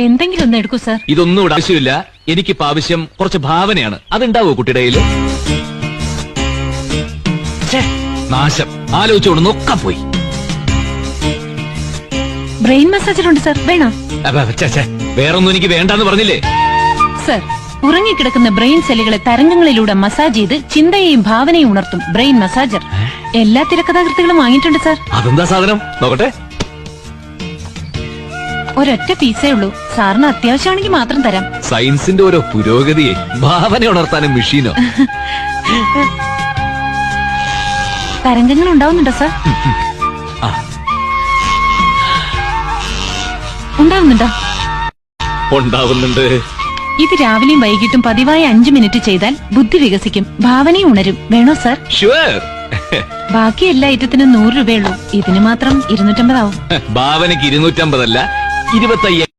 എന്തെങ്കിലും ഒന്ന് എടുക്കൂ സാർ. ഇതൊന്നും ഇവിടെ ആവശ്യമില്ല. എനിക്കിപ്പോ ആവശ്യം കുറച്ച് ഭാവനയാണ്. അതുണ്ടാവോ കുട്ടിയുടെ കയ്യില്? നാശം, ആലോചിച്ചോണ്ട് നൊക്ക പോയി. ബ്രെയിൻ മസാജർ ഉണ്ട് സാർ, വേണോ? വേറൊന്നും എനിക്ക് വേണ്ടെന്ന് പറഞ്ഞില്ലേ? സർ, ഉറങ്ങിക്കിടക്കുന്ന ബ്രെയിൻ സെല്ലുകളെ തരംഗങ്ങളിലൂടെ മസാജ് ചെയ്ത് ചിന്തയെയും ഭാവനയും ഉണർത്തും ബ്രെയിൻ മസാജർ. എല്ലാ തിരക്കഥാകൃത്തുകളും വാങ്ങിയിട്ടുണ്ട് സാർ. അതെന്താ സാധനം? നോക്കട്ടെ. ഒരൊറ്റ പീസേ ഉള്ളൂ. സാറിന് അത്യാവശ്യമാണെങ്കിൽ മാത്രം തരാം. സയൻസിന്റെ ഓരോ പുരോഗതിയെ ഭാവന ഉണർത്താനും മെഷീനോ? തരംഗങ്ങൾ ഉണ്ടാവുന്നുണ്ടോ സാർ? ഉണ്ടാവുന്നുണ്ടോ? ഉണ്ടാവുന്നുണ്ട്. ഇത് രാവിലെയും വൈകിട്ടും പതിവായി 5 മിനിറ്റ് ചെയ്താൽ ബുദ്ധി വികസിക്കും, ഭാവനയും ഉണരും. വേണോ സാർ? ഷുവർ. ബാക്കി എല്ലാ ഐറ്റത്തിനും 100 രൂപയുള്ളൂ. ഇതിന് മാത്രം 250 ആവും. ഭാവനയ്ക്ക് 250 അല്ല, 25.